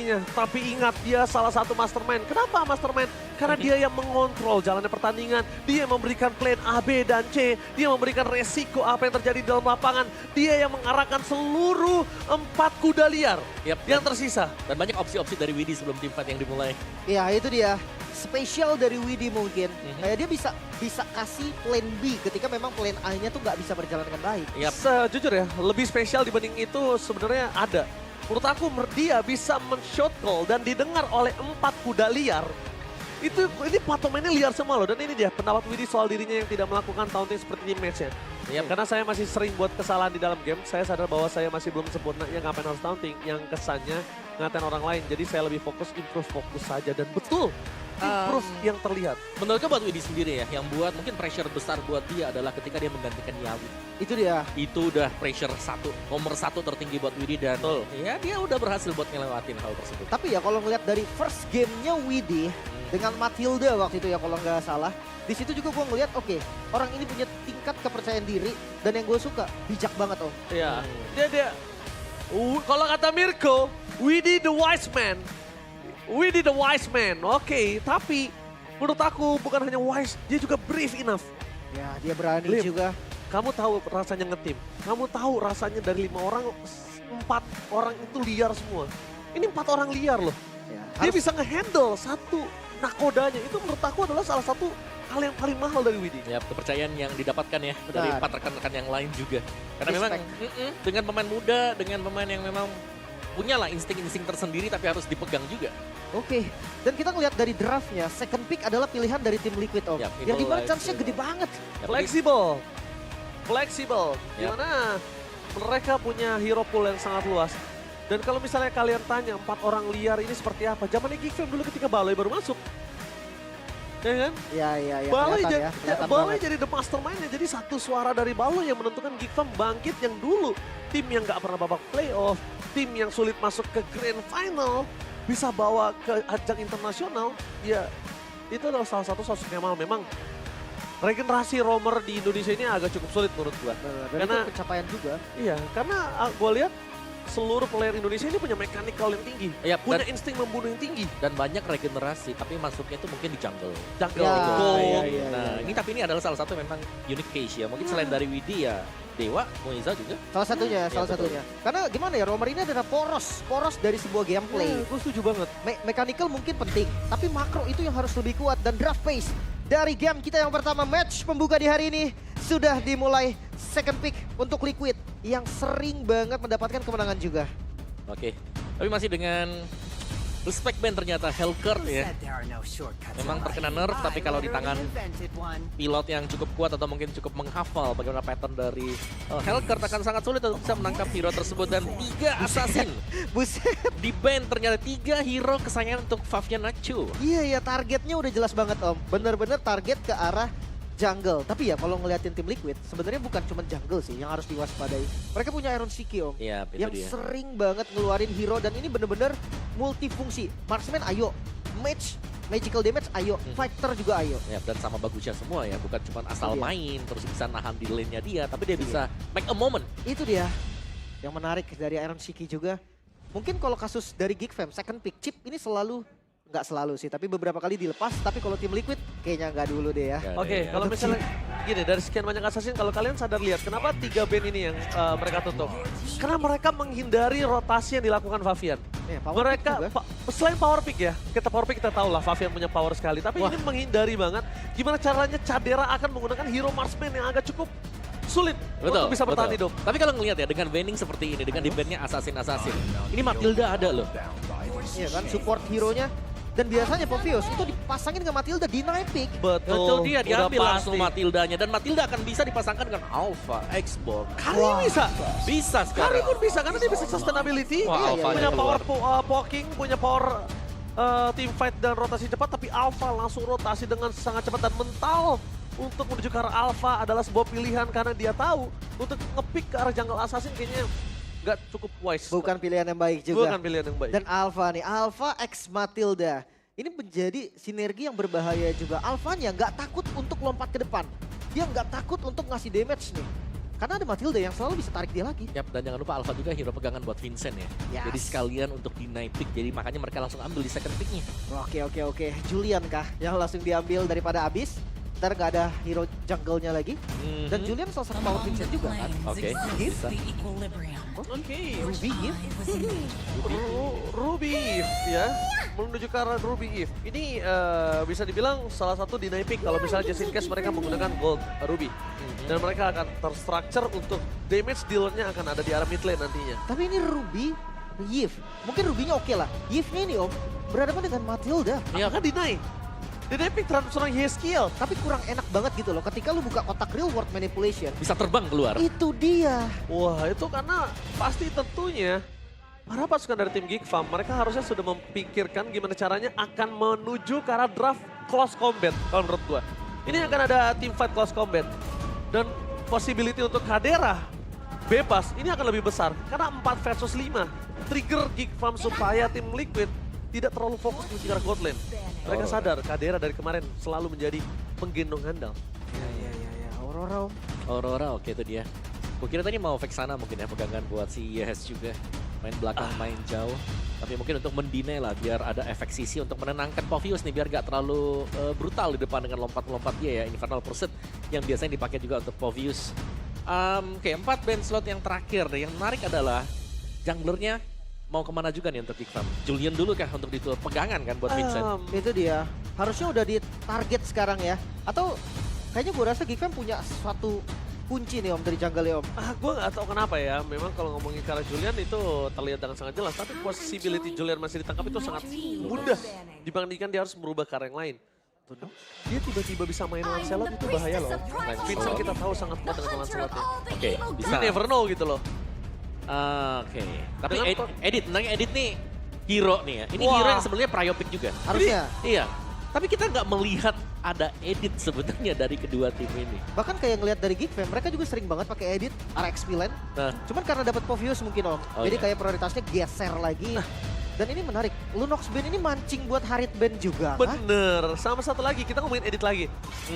dirinya. Tapi ingat, dia salah satu mastermind. Kenapa mastermind? Karena dia yang mengontrol jalannya pertandingan. Dia yang memberikan plan A, B, dan C. Dia memberikan resiko apa yang terjadi di dalam lapangan. Dia yang mengarahkan seluruh 4 kuda liar yang tersisa. Dan banyak opsi-opsi dari Widi sebelum tim fight yang dimulai. Ya itu dia. Spesial dari Widi mungkin. Kayak dia bisa kasih plan B ketika memang plan A-nya tuh nggak bisa berjalan dengan baik. Sejujur ya, lebih spesial dibanding itu sebenarnya ada. Menurut aku dia bisa men-shot call dan didengar oleh 4 kuda liar. Ini patomennya liar semua loh, dan ini dia pendapat Widi soal dirinya yang tidak melakukan taunting seperti di match-nya. Karena saya masih sering buat kesalahan di dalam game, saya sadar bahwa saya masih belum sempurna, ya ngapain harus taunting, yang kesannya ngatain orang lain. Jadi saya lebih fokus saja, dan betul, improve yang terlihat. Menurutku buat Widi sendiri ya, yang buat mungkin pressure besar buat dia adalah ketika dia menggantikan Yawi. Itu dia. Itu udah pressure nomor satu tertinggi buat Widi dan ya dia udah berhasil buat ngelewatin hal tersebut. Tapi ya kalau ngeliat dari first game-nya Widi dengan Matilda waktu itu ya kalau nggak salah. Di situ juga gue ngeliat oke, orang ini punya tingkat kepercayaan diri dan yang gue suka bijak banget Om. Iya, dia kalau kata Mirko, Widi the wise man. Widi the wise man, oke. Tapi menurut aku bukan hanya wise, dia juga brave enough. Ya dia berani Lim, juga. Kamu tahu rasanya ngetim. Kamu tahu rasanya dari 5 orang, 4 orang itu liar semua. Ini 4 orang liar loh. Ya, Dia bisa ngehandle satu nakodanya. Itu menurut aku adalah salah satu hal yang paling mahal dari Widi. Ya, kepercayaan yang didapatkan ya dari 4 rekan-rekan yang lain juga. Karena memang dengan pemain muda, dengan pemain yang memang punya lah insting-insting tersendiri tapi harus dipegang juga. Oke, dan kita ngeliat dari draftnya, second pick adalah pilihan dari tim Liquid Om. Yap, yang dimana itu chance-nya gede banget. Fleksibel. Dimana mereka punya hero pool yang sangat luas. Dan kalau misalnya kalian tanya 4 orang liar ini seperti apa, zamannya Geekfam dulu ketika Balai baru masuk. Ya kan? Iya. Balai jadi the mastermind-nya. Jadi satu suara dari Balai yang menentukan Geekfam bangkit yang dulu. Tim yang gak pernah babak playoff, tim yang sulit masuk ke grand final, bisa bawa ke ajang internasional. Ya itu adalah salah satu sosok yang memang regenerasi roamer di Indonesia ini agak cukup sulit menurut gua. Dan Karena itu pencapaian juga. Iya, karena gua lihat seluruh player Indonesia ini punya mechanical yang tinggi, punya insting membunuh yang tinggi. Dan banyak regenerasi, tapi masuknya itu mungkin di jungle. Iya. Ini tapi ini adalah salah satu memang unique case ya. Mungkin selain dari Widi ya, Dewa, Moiza juga. Salah satunya. Karena gimana ya, roamer ini adalah poros dari sebuah gameplay. Gue setuju banget. Mechanical mungkin penting, tapi makro itu yang harus lebih kuat. Dan draft pace dari game kita yang pertama, match pembuka di hari ini sudah dimulai. Second pick untuk Liquid yang sering banget mendapatkan kemenangan juga. Oke, tapi masih dengan respect band ternyata Hellcurt ya. Memang terkena nerf, tapi kalau di tangan pilot yang cukup kuat atau mungkin cukup menghafal bagaimana pattern dari Hellcurt akan sangat sulit untuk bisa menangkap hero tersebut. Dan 3 assassin di band ternyata 3 hero kesayangan untuk Favian Nacho. Iya, targetnya udah jelas banget Om. Bener-bener target ke arah jungle. Tapi ya kalau ngeliatin tim Liquid, sebenarnya bukan cuma jungle sih yang harus diwaspadai. Mereka punya Iron Shiki Om. Iya, yang sering banget ngeluarin hero dan ini bener-bener multifungsi. Marksman ayo, magical damage ayo, fighter juga ayo. Ya, dan sama bagusnya semua ya, bukan cuma asal main terus bisa nahan di lane-nya dia, tapi dia bisa make a moment. Itu dia yang menarik dari Iron Shiki juga. Mungkin kalau kasus dari Geekfam, second pick chip ini nggak selalu sih, tapi beberapa kali dilepas. Tapi kalau tim Liquid kayaknya nggak dulu deh ya. Oke, kalau misalnya gini, dari sekian banyak assassin, kalau kalian sadar lihat kenapa 3 band ini yang mereka tutup. Karena mereka menghindari rotasi yang dilakukan Favian. Mereka selain power pick ya, power pick kita tahu lah Favian punya power sekali. Tapi ini menghindari banget gimana caranya Cadera akan menggunakan hero marksman yang agak cukup sulit untuk bisa bertahan hidup. Tapi kalau ngelihat ya dengan banning seperti ini, dengan di bandnya assassin, ini Matilda ada loh. Iya kan, support hero-nya. Dan biasanya Povius itu dipasangin ke Matilda di night pick. Betul, dia diambil langsung Matildanya. Dan Matilda akan bisa dipasangkan dengan Alpha, X-Borg. Kali bisa. Bisa sekarang. Kali pun bisa, karena dia bisa sustainability. Punya power poking, punya power team fight dan rotasi cepat. Tapi Alpha langsung rotasi dengan sangat cepat dan mental. Untuk menuju ke arah Alpha adalah sebuah pilihan karena dia tahu untuk nge-pick ke arah jungle assassin kayaknya nggak cukup wise. Bukan pilihan yang baik juga. Bukan pilihan yang baik. Dan Alpha nih, Alpha X Matilda. Ini menjadi sinergi yang berbahaya juga. Alphanya nggak takut untuk lompat ke depan. Dia nggak takut untuk ngasih damage nih. Karena ada Matilda yang selalu bisa tarik dia lagi. Yap, dan jangan lupa Alpha juga hero pegangan buat Vincent ya. Yes. Jadi sekalian untuk deny pick, jadi makanya mereka langsung ambil di second picknya. Oke. Julian kah yang langsung diambil daripada Abyss? Ntar nggak ada hero jungle-nya lagi. Dan Julian salah satu power Vincent juga kan. Oke, bisa. Oke. Ruby Gift. Ruby Eve ya, menuju ke arah Ruby Eve. Ini bisa dibilang salah satu deny pick kalau misalnya just in case mereka menggunakan gold Ruby. Dan mereka akan terstructure untuk damage dealernya akan ada di arah mid lane nantinya. Tapi ini Ruby, Yves. Mungkin Ruby-nya oke lah. Yves-nya ini Om, berhadapan dengan Matilda. Ya kan deny. Deny pick terhadap seorang Yeskiel. Tapi kurang enak banget gitu loh. Ketika lu buka kotak real world manipulation. Bisa terbang keluar. Itu dia. Wah itu karena pasti tentunya para pasukan dari tim Geek Farm mereka harusnya sudah memikirkan gimana caranya akan menuju ke arah draft close combat kalau menurut gua. Ini akan ada team fight close combat. Dan possibility untuk Hadera bebas ini akan lebih besar. Karena 4 versus 5. Trigger Geek Farm supaya tim Liquid tidak terlalu fokus di arah god lane. Mereka sadar Hadera dari kemarin selalu menjadi penggendong handal. Ya. Aurora Om. Aurora, oke itu dia. Gue kira tadi mau Vexana mungkin ya pegangan buat si Yes juga. Main belakang, main jauh. Tapi mungkin untuk mendinai lah biar ada efek sisi untuk menenangkan Povius nih. Biar gak terlalu brutal di depan dengan lompat-lompat dia ya. Infernal Pursuit yang biasanya dipakai juga untuk Povius. Oke, 4 band slot yang terakhir. Yang menarik adalah junglernya mau kemana juga nih untuk Geek Farm? Julian dulu kah untuk ditutup pegangan kan buat Vincent? Itu dia. Harusnya udah di target sekarang ya. Atau kayaknya gue rasa Geek Farm punya suatu kunci nih Om dari jungle Om. Gue gak tahu kenapa ya. Memang kalau ngomongin ke arah Julian itu terlihat dengan sangat jelas. Tapi possibility Julian masih ditangkap itu sangat mudah. Dibandingkan dia harus merubah ke arah yang lain. Dia tiba-tiba bisa main Lancelot itu bahaya loh. Vincent kita tahu sangat kuat dengan Lancelotnya. Oke, bisa. You never know gitu loh. Oke, tapi Dengan Edit nih hero nih ya. Ini Wah. hero yang sebenarnya priopik juga. Harusnya. Iya, tapi kita nggak melihat ada Edit sebenarnya dari kedua tim ini. Bahkan kayak ngelihat dari Geek Fam, mereka juga sering banget pakai edit RX Milan. Nah, Cuman karena dapat Povius mungkin Om. Oh, Jadi iya. kayak prioritasnya geser lagi. Dan ini menarik. Lunox Band ini mancing buat Harit Band juga. Kah? Bener, sama satu lagi, kita ngomongin edit lagi.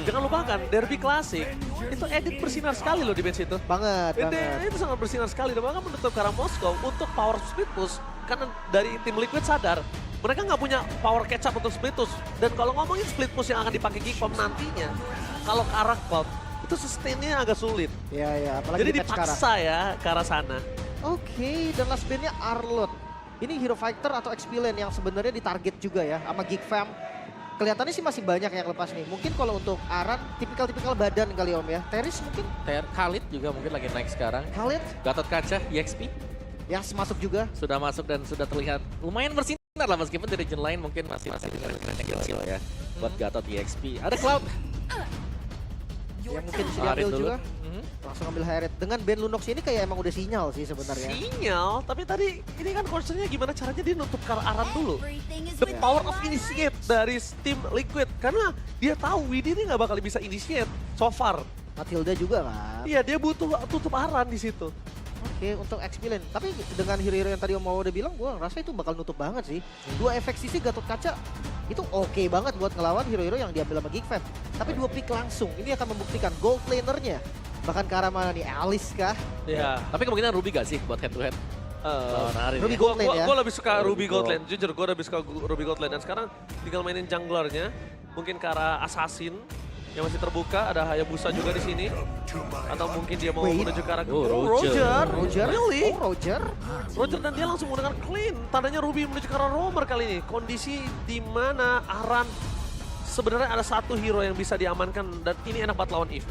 Jangan lupakan, Derby Classic, itu edit bersinar sekali loh di bench itu. Banget. Itu sangat bersinar sekali, dan bahkan menutup ke arah Moskow untuk power split push. Karena dari tim Liquid sadar, mereka nggak punya power catch up untuk split push. Dan kalau ngomongin split push yang akan dipakai Geek Farm nantinya, kalau ke arah Cloud, itu sustainnya agak sulit. Iya. Apalagi Jadi di patch sekarang. dipaksa ya ke arah sana. Oke, dan last bandnya Arlot. Ini hero fighter atau XP lane yang sebenarnya ditarget juga ya sama Geek Fam. Kelihatannya sih masih banyak yang lepas nih. Mungkin kalau untuk Aran, tipikal badan kali Om ya. Teris mungkin, Khalid juga mungkin lagi naik sekarang. Khalid, Gatot Kaca, EXP ya masuk juga. sudah masuk dan sudah terlihat lumayan bersinar lah meskipun dari region lain mungkin masih dengan kecil ya. Buat Gatot EXP. Ada Cloud. Yang mungkin bisa Harit diambil dulu. juga. Langsung ambil Harit. Dengan band Lunox ini kayak emang udah sinyal sih sebenarnya. Sinyal, tapi tadi ini kan concernnya gimana caranya dia nutup ke arah Aran dulu. The power of initiate dari tim Liquid. Karena dia tahu Widhi ini nggak bakal bisa initiate so far. Matilda juga kan. Iya, dia butuh tutup Aran di situ. Oke, untuk XP lane. Tapi dengan hero-hero yang tadi Om mau udah bilang, gua rasa itu bakal nutup banget sih. Dua efek sisi Gatot Kaca itu oke banget buat ngelawan hero-hero yang diambil sama Geek Fam. Tapi dua pick langsung, ini akan membuktikan gold lanernya. Bahkan ke arah mana nih, Alice kah? Iya. Tapi kemungkinan Ruby gak sih buat head to head? Lawan Arin Ruby ya? Gold lane ya? Gue lebih suka Ruby Gold Gold. Lane. Jujur, gue lebih suka Ruby Gold Lane. Dan sekarang tinggal mainin junglernya. Mungkin ke arah Assassin yang masih terbuka. Ada Hayabusa juga di sini. Atau mungkin dia mau Wait. menuju ke arah Roger. Roger? Really? Oh, Roger? Roger dan dia langsung menggunakan clean. Tandanya Ruby menuju ke arah Romer kali ini. Kondisi di mana Aran sebenarnya ada satu hero yang bisa diamankan. Dan ini enak banget lawan Eve.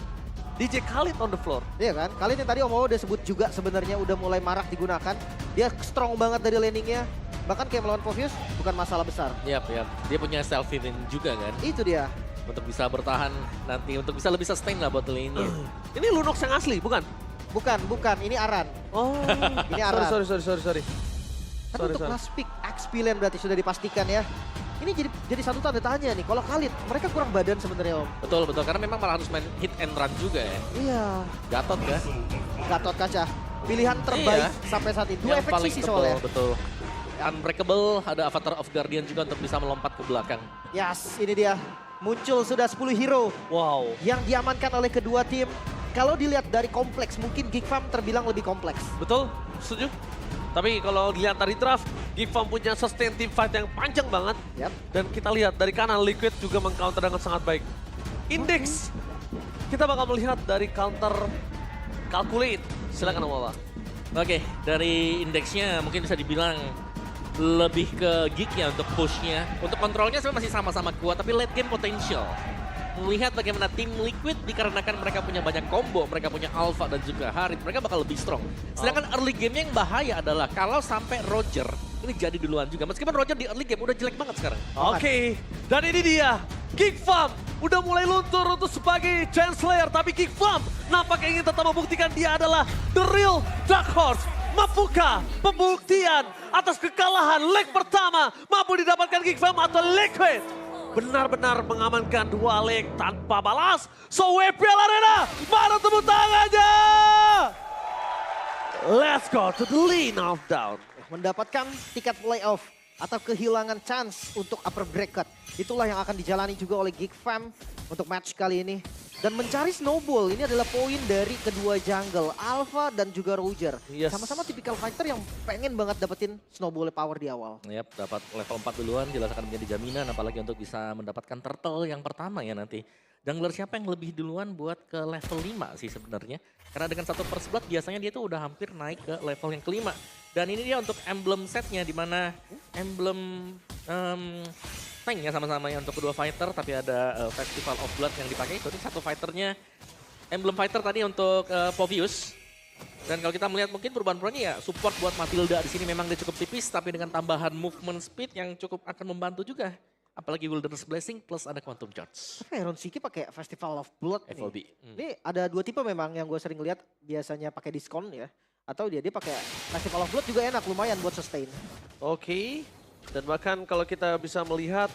DJ Khalid on the floor. Iya kan? Kali ini tadi Om Owo udah sebut juga sebenarnya udah mulai marak digunakan. Dia strong banget dari laningnya. Bahkan kayak melawan Povius bukan masalah besar. Yap. Dia punya self healing juga kan. Itu dia. Untuk bisa bertahan nanti, untuk bisa lebih sustain lah buat lane-nya. Ini Lunox yang asli, bukan? Bukan. Ini Aran. Oh, Ini Aran. sorry. Tapi untuk last pick, XP lane berarti sudah dipastikan ya. Ini jadi satu tanda tanya nih. Kalau Khalid, mereka kurang badan sebenarnya Om. Betul. Karena memang malah harus main hit and run juga ya. Iya. Gatot kan? Gatot Kaca. Pilihan terbaik Iya. sampai saat ini. Dua Yang efek paling sisi tebal, soalnya. betul. Unbreakable, ada Avatar of Guardian juga untuk bisa melompat ke belakang. Yes, ini dia. Muncul sudah 10 hero Wow. yang diamankan oleh kedua tim. kalau dilihat dari kompleks, mungkin Geek Farm terbilang lebih kompleks. Betul, setuju. Tapi kalau dilihat dari draft, Geek Farm punya sustain team fight yang panjang banget. Yap. Dan kita lihat dari kanan, Liquid juga meng-counter dengan sangat baik. Index, kita bakal melihat dari counter calculate. Silakan Om. Oke, dari indeksnya mungkin bisa dibilang lebih ke Geek ya untuk pushnya. Untuk kontrolnya sebenarnya masih sama-sama kuat, tapi late game potential. Melihat bagaimana tim Liquid dikarenakan mereka punya banyak combo, mereka punya Alpha dan juga Harit, mereka bakal lebih strong. Sedangkan early game yang bahaya adalah kalau sampai Roger ini jadi duluan juga. Meskipun Roger di early game udah jelek banget sekarang. Oke, dan ini dia. Geek Farm udah mulai luntur untuk sebagai Giant Slayer, tapi Geek Farm nampaknya ingin tetap membuktikan dia adalah the real Dark Horse. Mampukah pembuktian atas kekalahan leg pertama mampu didapatkan Geek Farm atau Liquid? Benar-benar mengamankan 2 leg tanpa balas. So WPL Arena, mana tepuk tangannya? Let's go to the lane of down. Mendapatkan tiket playoff atau kehilangan chance untuk upper bracket. Itulah yang akan dijalani juga oleh Geek Fam untuk match kali ini. Dan mencari snowball, ini adalah poin dari kedua jungle, Alpha dan juga Roger. Yes. Sama-sama tipikal fighter yang pengen banget dapetin snowball power di awal. Yap, dapat level 4 duluan jelas akan menjadi jaminan apalagi untuk bisa mendapatkan turtle yang pertama ya nanti. Jungler siapa yang lebih duluan buat ke level 5 sih sebenarnya. Karena dengan 1/11 biasanya dia tuh udah hampir naik ke level yang kelima. Dan ini dia untuk emblem setnya di mana emblem tank ya sama-sama ya untuk kedua fighter. Tapi ada Festival of Blood yang dipakai itu. Ini satu fighternya emblem fighter tadi untuk Povius. Dan kalau kita melihat mungkin perubahan-perubahannya ya support buat Matilda di sini memang dia cukup tipis. Tapi dengan tambahan movement speed yang cukup akan membantu juga. Apalagi Wilderness Blessing plus ada Quantum Charge. Tapi Iron Siki pakai Festival of Blood nih. FOB. Ini ada 2 tipe memang yang gue sering lihat biasanya pakai diskon ya. Atau dia pakai Festival of Blood juga enak, lumayan buat sustain. Oke, dan bahkan kalau kita bisa melihat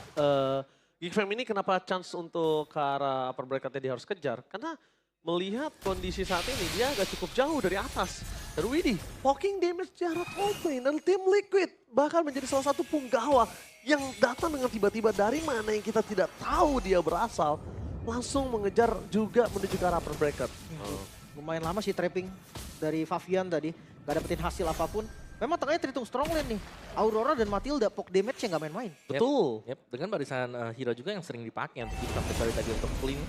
Geek Fam ini kenapa chance untuk ke arah upper bracketnya dia harus kejar. Karena melihat kondisi saat ini dia agak cukup jauh dari atas. Dan widih, poking damage secara top lane dan tim Liquid bahkan menjadi salah satu punggawa yang datang dengan tiba-tiba dari mana yang kita tidak tahu dia berasal. Langsung mengejar juga menuju ke arah upper bracket. Lumayan lama sih trapping dari Favian tadi. Gak dapetin hasil apapun. Memang tengahnya terhitung strong lane nih. Aurora dan Matilda poke damage-nya gak main-main. Betul. Yep, dengan barisan hero juga yang sering dipakai untuk kita tadi untuk clean.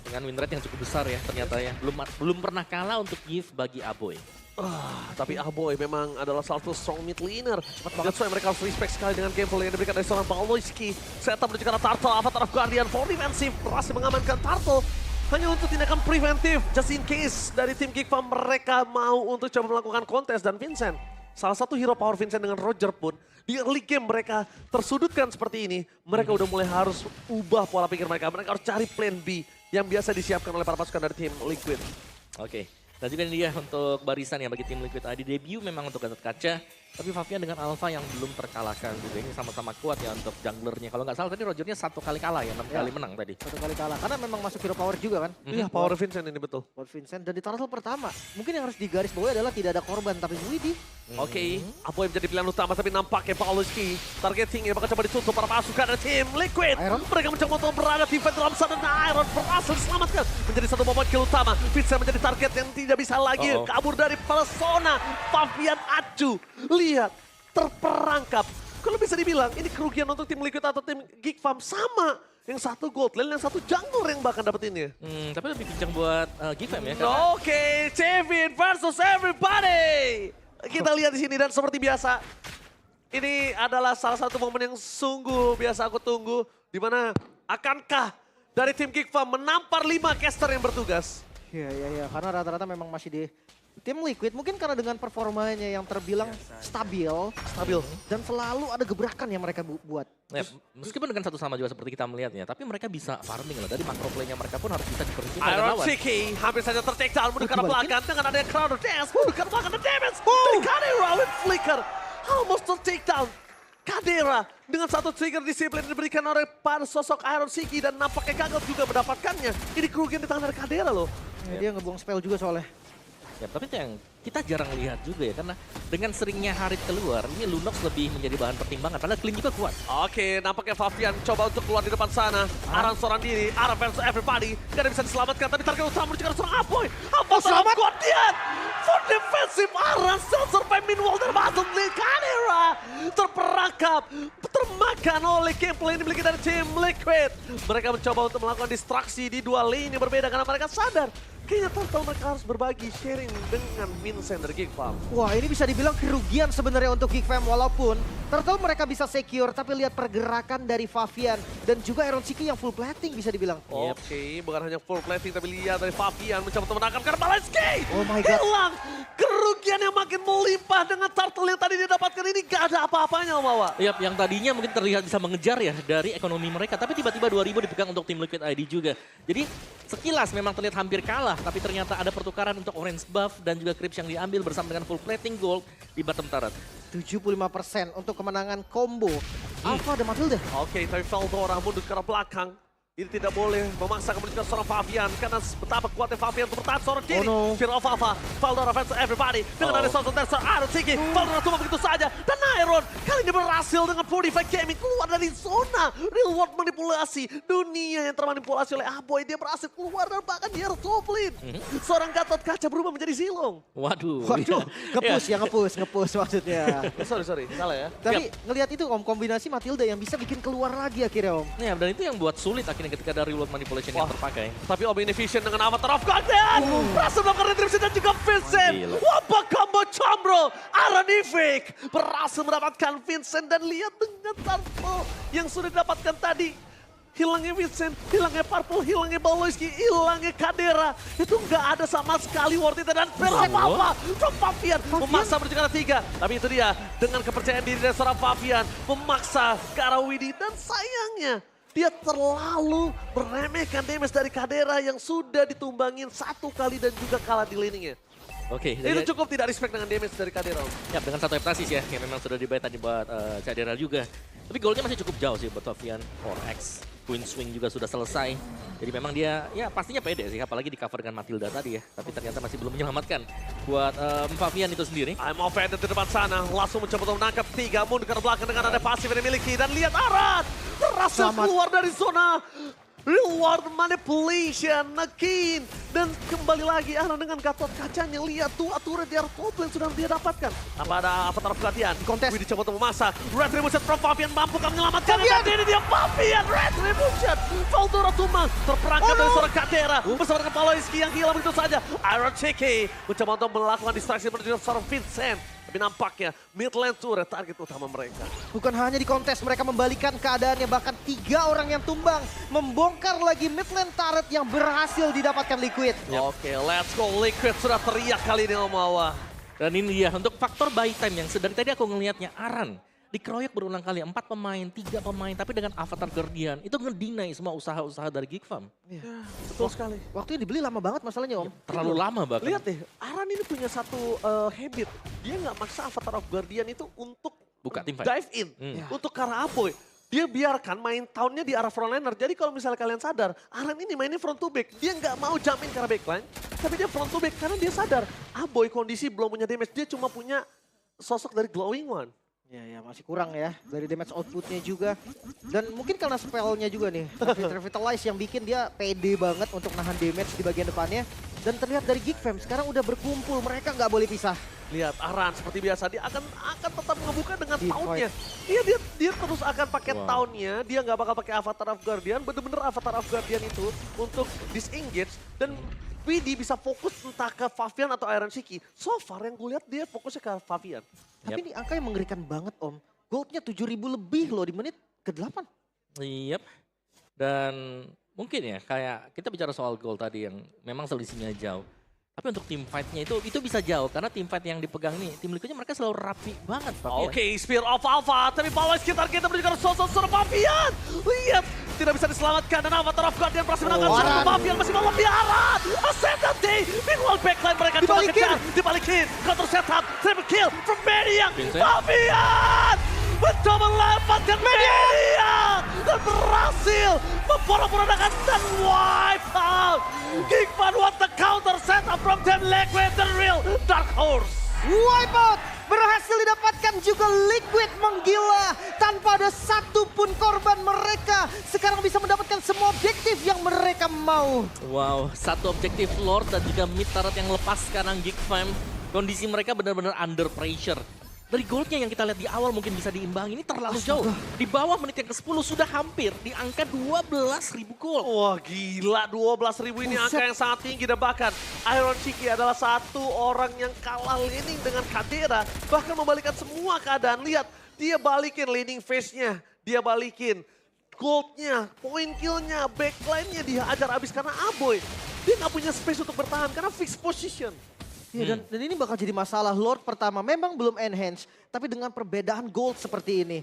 Dengan win rate yang cukup besar ya ternyata ya. Belum pernah kalah untuk give bagi Aboy. Tapi Aboy memang adalah salah satu strong mid laner. That's why mereka harus respect sekali dengan gameplay yang diberikan dari seorang Pauloyski. Setup menuju ke arah Turtle, Avatar of Guardian for defensive. Berhasil mengamankan Turtle. Hanya untuk tindakan preventif, just in case dari tim Geek Farm mereka mau untuk coba melakukan kontes. Dan Vincent, salah satu hero power Vincent dengan Roger pun, di early game mereka tersudutkan seperti ini. Mereka udah mulai harus ubah pola pikir mereka. Mereka harus cari plan B yang biasa disiapkan oleh para pasukan dari tim Liquid. Oke. Dan juga ini dia untuk barisan yang bagi tim Liquid ID debut memang untuk Gatot Kaca. Tapi Favian dengan Alpha yang belum terkalahkan juga. Ini sama-sama kuat ya untuk junglernya. Kalau nggak salah tadi Rogernya 1 kali kalah ya, 6 kali menang tadi. 1 kali kalah, karena memang masuk hero power juga kan. Iya, power Vincent ini betul. Power Vincent, dan di Turtle pertama, mungkin yang harus digaris bawahi adalah tidak ada korban, tapi widih. Oke, Aboy menjadi pilihan utama tapi nampaknya Pauloyski targeting bakal coba ditutup para pasukan dari tim Liquid. Iron. Mereka mencoba untuk berada di defense dalam sana dan Iron berhasil diselamatkan. Menjadi satu momen kill utama. Vincent menjadi target yang tidak bisa lagi kabur dari persona Favian Acu. Lihat, terperangkap. Kalau bisa dibilang ini kerugian untuk tim Liquid atau tim Geek Farm sama. Yang satu gold lane, yang satu jungler yang bahkan dapetinnya. Tapi lebih kencang buat Geek Fam ya. Karena Oke, Kevin versus everybody. Kita lihat di sini dan seperti biasa, ini adalah salah satu momen yang sungguh biasa aku tunggu. Di mana akankah dari tim Geek Farm menampar 5 caster yang bertugas? Iya, karena rata-rata memang masih di tim Liquid. Mungkin karena dengan performanya yang terbilang stabil. Dan selalu ada gebrakan yang mereka buat. ya, meskipun dengan satu sama juga seperti kita melihatnya, tapi mereka bisa farming loh. Dari makro play-nya mereka pun harus bisa diperhitungkan oleh Iron lawan. Siki hampir saja ter-take down menuju ke arah belakang dengan adanya Crowder Dance. Menuju ke arah belakang dan damage dari Kadera with Flicker. Almost ter-take down. Kadera dengan satu trigger disiplin diberikan oleh para sosok Iron Siki dan nampaknya gagal juga mendapatkannya. Ini kerugian di tangan dari Kadera loh. Ya, dia ngebuang spell juga soalnya. Ya, tapi itu yang kita jarang lihat juga ya, karena dengan seringnya Harit keluar, ini Lunox lebih menjadi bahan pertimbangan, padahal Clean juga kuat. Oke, nampaknya Fabian coba untuk keluar di depan sana. Aran seorang diri, Aran versus everybody. Gak ada bisa diselamatkan, tapi target utama menuju ke seorang Apoy. Apa selamat? Guardian! For defensive Aran still survive meanwhile dan masuk di Kadira. Terperangkap, termakan oleh gameplay yang dimiliki dari tim Liquid. Mereka mencoba untuk melakukan distraksi di dua lane yang berbeda karena mereka sadar kayaknya Turtle mereka harus berbagi sharing dengan Vincent dari Geek Farm. Wah, ini bisa dibilang kerugian sebenarnya untuk Geek Fam, walaupun Turtle mereka bisa secure, tapi lihat pergerakan dari Fabian dan juga Iron Siki yang full plating bisa dibilang. Oke, bukan hanya full plating tapi lihat dari Fabian mencoba untuk menangkap karena Balenski. Oh my God. Hilang. Kerugian yang makin melimpah dengan Turtle yang tadi dia dapatkan ini gak ada apa-apanya Om Awa. Yap, yang tadinya mungkin terlihat bisa mengejar ya dari ekonomi mereka, tapi tiba-tiba 2000 dipegang untuk tim Liquid ID juga. Jadi sekilas memang terlihat hampir kalah, tapi ternyata ada pertukaran untuk orange buff dan juga creeps yang diambil bersama dengan full plating gold di bottom turret. 75% untuk kemenangan combo Alpha dan Matilda. Oke, tapi Veldora mundur ke arah belakang. Ini tidak boleh memaksa kemudian seorang Fabian karena betapa kuatnya Fabian untuk bertahan seorang diri. no. Fear of Alpha, Veldora versus everybody. Dengan ada seorang dancer Iron Siki, Veldora cuma begitu saja. Dan Iron kali ini berhasil dengan Purify Gaming keluar dari zona real world manipulasi. Dunia yang termanipulasi oleh Aboy, dia berhasil keluar dan bahkan dia harus top lane. Seorang Gatot Kaca berubah menjadi Zilong. Waduh. Waduh, nge-push maksudnya. Sorry, salah ya. Tapi ngelihat itu Om, kombinasi Matilda yang bisa bikin keluar lagi akhirnya Om. Ya, dan itu yang buat sulit akhirnya ketika ada reward manipulation yang terpakai. Tapi Om ini Vision dengan Avatar of Guardian. Berhasil melakukan retribution dan juga Vincent. Gila. Wapa combo Chambro. Aranivik berhasil mendapatkan Vincent dan lihat dengan Turtle yang sudah didapatkan tadi. Hilangnya Vincent, hilangnya Purple, hilangnya Baloyski, hilangnya Kadera. Itu nggak ada sama sekali worth it. Dan apa from Fabian memaksa menuju ke arah 3. Tapi itu dia, dengan kepercayaan diri dari seorang Fabian memaksa ke arah Widi. Dan sayangnya, dia terlalu meremehkan damage dari Kadera yang sudah ditumbangin satu kali dan juga kalah di laningnya. Oke, Itu cukup tidak respect dengan damage dari Kadera. ya dengan satu heptasis ya, yang memang sudah dibayar tadi buat Cadera juga. Tapi goalnya masih cukup jauh sih buat Fabian. 4x, Queen Swing juga sudah selesai. Jadi memang dia, ya pastinya pede sih, apalagi di cover dengan Matilda tadi ya. Tapi ternyata masih belum menyelamatkan buat Fabian itu sendiri. I'm offended di depan sana, langsung mencoba untuk menangkap 3 mundur ke belakang dengan ada pasif yang dimiliki. Dan lihat Aran, berhasil keluar dari zona reward manipulation, Nakin. Dan kembali lagi Aran dengan Gatot Kacanya. Lihat tuh turret di arah top lane sudah dia dapatkan. Apa ada Avatar perhatian? Kontes. Widi coba untuk memasak. Retribution from Fabian mampu kami menyelamatkan. Dan ini dia Fabian, Retribution. Veldora tumbang, terperangkap dari seorang Kadera. Bersama dengan Paloyski yang hilang begitu saja. Iron Chiki mencoba untuk melakukan distraksi menuju seorang Vincent. Tapi nampaknya mid lane turret target utama mereka. Bukan hanya di kontes, mereka membalikan keadaannya, bahkan 3 orang yang tumbang. Membongkar lagi mid lane turret yang berhasil didapatkan Liquid. Oke, let's go. Liquid sudah teriak kali ini Om Awa. Dan ini dia untuk faktor buy time yang sedang tadi aku ngelihatnya Aran. Dikeroyok berulang kali, 4 pemain, 3 pemain, tapi dengan Avatar Guardian itu ngedinai semua usaha-usaha dari Geek Farm. Betul sekali. Waktunya dibeli lama banget masalahnya Om. Terlalu lama bahkan. Lihat deh, Aran ini punya satu habit. Dia nggak maksa Avatar of Guardian itu untuk Buka teamfight. dive in. Untuk ke arah Apoy. Dia biarkan main tahunnya di arah frontliner. Jadi kalau misalnya kalian sadar, Aran ini mainnya front to back. Dia nggak mau jumpin ke arah backline, tapi dia front to back karena dia sadar Apoy kondisi belum punya damage. Dia cuma punya sosok dari Glowing One. Ya masih kurang ya dari damage outputnya juga. Dan mungkin karena spellnya juga nih, Revitalize yang bikin dia pede banget untuk nahan damage di bagian depannya. Dan terlihat dari Geek Fam sekarang udah berkumpul, mereka nggak boleh pisah. Lihat Aran seperti biasa, dia akan tetap ngebuka dengan Deep tahunnya. Dia terus akan pakai tahunnya, dia nggak bakal pakai Avatar of Guardian. Bener-bener Avatar of Guardian itu untuk disengage dan Widi bisa fokus entah ke Fabian atau Iron Siki. So far yang gue lihat dia fokusnya ke Fabian. Tapi ini angka yang mengerikan banget Om. Goldnya 7.000 lebih loh di menit ke-8. Yep. Dan mungkin ya kayak kita bicara soal gol tadi yang memang selisihnya jauh. Tapi untuk tim fight-nya itu bisa jauh karena tim fight yang dipegang nih, tim Liquidnya mereka selalu rapi banget Pak. Oke, Spear of Alpha, tapi Paloy sekitar kita menunjukkan sosok Fabian. Lihat, tidak bisa diselamatkan dan Avatar of Guardian berhasil menangkan Fabian masih mau lebih arah. Ascendante, meanwhile backline mereka coba kejar, dibalikin, counter setup, triple kill from Maniac. Fabian mencoba melepaskan Maniac dan berhasil berhasil memporak-porandakan dan wipe out. Geekfam what the counter set up from Team Liquid, the real Dark Horse. Wipeout berhasil didapatkan juga Liquid menggila tanpa ada satupun korban. Mereka sekarang bisa mendapatkan semua objektif yang mereka mau. Wow, satu objektif Lord dan juga mid turret yang lepas sekarang Geekfam. Kondisi mereka benar-benar under pressure. Dari goldnya yang kita lihat di awal mungkin bisa diimbangi, ini terlalu jauh. Di bawah menit yang ke-10 sudah hampir di angka 12.000 gold. Wah gila, 12.000 ini angka yang sangat tinggi. Dan bahkan Iron Chiki adalah satu orang yang kalah laning dengan Kadera. Bahkan membalikan semua keadaan. Lihat, dia balikin laning phase-nya. Dia balikin goldnya, point kill-nya, backline-nya dia ajar abis karena Aboy. Dia nggak punya space untuk bertahan karena fixed position. Ya, dan ini bakal jadi masalah. Lord pertama memang belum enhance, tapi dengan perbedaan gold seperti ini.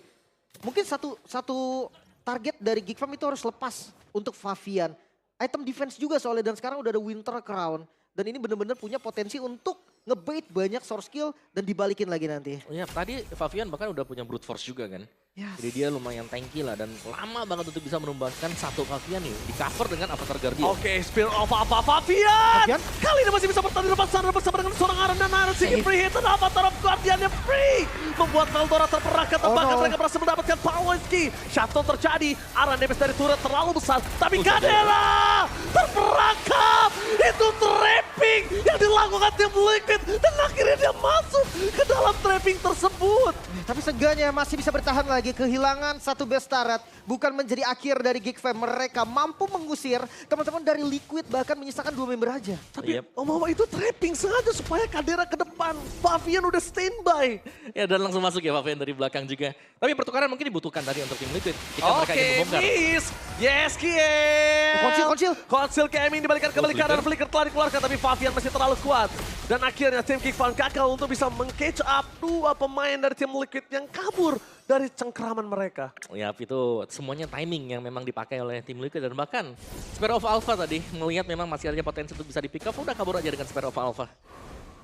Mungkin satu target dari Geekfam itu harus lepas untuk Favian. Item defense juga soalnya, dan sekarang udah ada Winter Crown. Dan ini benar-benar punya potensi untuk ngebait banyak source skill dan dibalikin lagi nanti. Ya, tadi Favian bahkan udah punya brute force juga kan. Yes. Jadi dia lumayan tanky lah dan lama banget untuk bisa menumbangkan satu Favian nih. Di cover dengan Avatar Guardian. Oke, Spear of apa Favian. Kali ini masih bisa bertahan di depan sana bersama dengan seorang Aran dan Aran Siki free hit dan Avatar of Guardian-nya free. Membuat Veldora terperangkap dan bahkan mereka berhasil mendapatkan Pawonski. Shutdown terjadi, Aran damage dari turret terlalu besar. Tapi Kadera terperangkap. Itu trapping yang dilakukan tim Liquid. Dan akhirnya dia masuk ke dalam trapping tersebut. Tapi seenggaknya masih bisa bertahan lagi. Kehilangan satu best turret bukan menjadi akhir dari Geekfam. Mereka mampu mengusir teman-teman dari Liquid, bahkan menyisakan 2 member aja. Tapi Om itu trapping sengaja supaya Kadera ke depan. Favian udah standby. Ya dan langsung masuk ya Favian dari belakang juga. Tapi pertukaran mungkin dibutuhkan tadi untuk tim Liquid. Jika mereka ingin membongkar. Miss. Yes, Kiel. Konsil KM ini dibalikan kembali kanan. Flicker telah dikeluarkan tapi Favian masih terlalu kuat. Dan akhirnya tim Geekfam gagal untuk bisa meng-catch up 2 pemain dari tim Liquid yang kabur dari cengkraman mereka. Ya itu semuanya timing yang memang dipakai oleh tim Liquid dan bahkan Spear of Alpha tadi melihat memang masih ada potensi untuk bisa di-pick up, udah kabur aja dengan Spear of Alpha.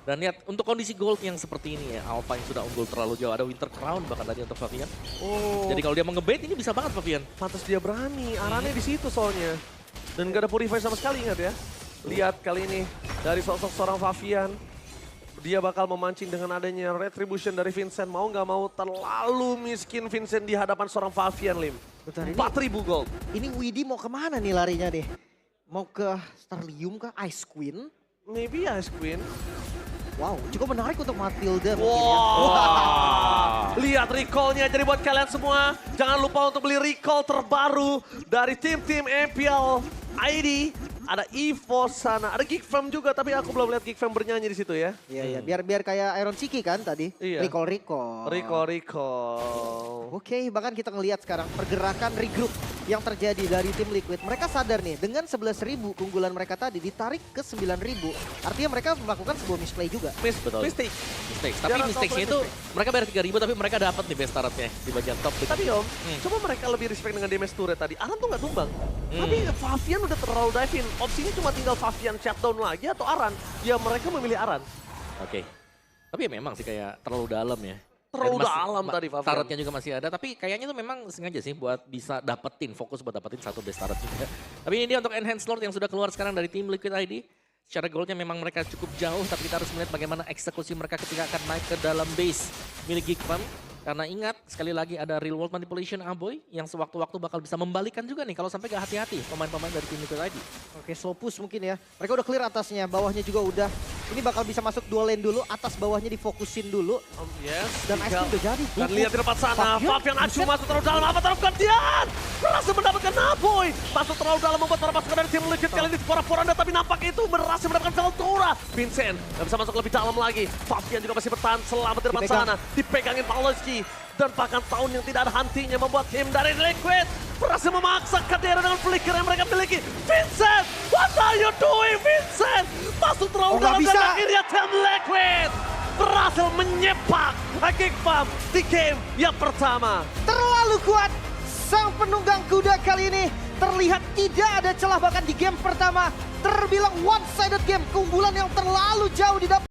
Dan lihat untuk kondisi gold yang seperti ini ya, Alpha yang sudah unggul terlalu jauh, ada Winter Crown bahkan tadi untuk Favian. Jadi kalau dia mau nge-bait ini bisa banget Favian. Pantas dia berani, Arannya di situ soalnya. Dan gak ada Purify sama sekali, ingat ya. Lihat kali ini dari sosok seorang Favian. Dia bakal memancing dengan adanya retribution dari Vincent. Mau nggak mau terlalu miskin Vincent di hadapan seorang Favian, Lim. 4.000 gold. Ini Widi mau kemana nih larinya nih? Mau ke Starlium kah? Ice Queen? Maybe Ice Queen. Wow, cukup menarik untuk Matilda Wow. mungkin ya. Lihat recall-nya jadi buat kalian semua. Jangan lupa untuk beli recall terbaru dari tim-tim MPL ID. Ada Evo sana, ada Geekfam juga, tapi aku belum lihat Geekfam bernyanyi di situ ya. Iya, biar kayak Iron Chiki kan tadi. Iya. Recall. Oke, bahkan kita ngelihat sekarang pergerakan regroup yang terjadi dari tim Liquid. Mereka sadar nih, dengan 11.000 keunggulan mereka tadi ditarik ke 9.000. Artinya mereka melakukan sebuah misplay juga. Mistake. Tapi mistake-nya itu mereka bayar 3.000 tapi mereka dapat nih best turret-nya di bagian top. Tapi Om, coba mereka lebih respect dengan damage turret tadi. Aran tuh nggak tumbang. Tapi Favian udah terlalu dive in. Opsinya cuma tinggal Favian shutdown lagi atau Aran. Ya mereka memilih Aran. Oke. Tapi ya memang sih kayak terlalu dalam ya. Terlalu dalam tadi Favian. Turretnya juga masih ada, tapi kayaknya tuh memang sengaja sih buat bisa dapetin, fokus buat dapetin satu best turret juga. Tapi ini dia untuk Enhanced Lord yang sudah keluar sekarang dari tim Liquid ID. Secara goldnya memang mereka cukup jauh, tapi kita harus melihat bagaimana eksekusi mereka ketika akan naik ke dalam base milik Geekfam. Karena ingat, sekali lagi ada real world manipulation Aboy yang sewaktu-waktu bakal bisa membalikan juga nih kalau sampai gak hati-hati pemain-pemain dari tim Liquid ID. Oke, slow push mungkin ya. Mereka udah clear atasnya, bawahnya juga udah. Ini bakal bisa masuk 2 lane dulu, atas bawahnya difokusin dulu. Yes. Dan Ice Queen udah jadi. Dan lihat di depan sana, Favian acu masuk terlalu dalam, Avatar of Guardian berhasil mendapatkan Aboy. Masuk terlalu dalam membuat para pasukan dari tim Liquid kali ini porak-poranda, tapi nampaknya itu berhasil mendapatkan Veldora. Vincent gak bisa masuk lebih dalam lagi. Favian juga masih bertahan selamat di depan sana. Dipegangin Pawonski. Dan bahkan tahun yang tidak ada hentinya membuat tim dari Liquid berhasil memaksa Kadera dengan flicker yang mereka miliki. Vincent, what are you doing Vincent? Masuk terlalu dalam dan akhirnya tim Liquid berhasil menyepak Geekfam di game yang pertama. Terlalu kuat, sang penunggang kuda kali ini terlihat tidak ada celah, bahkan di game pertama terbilang one-sided game. Keunggulan yang terlalu jauh didapat.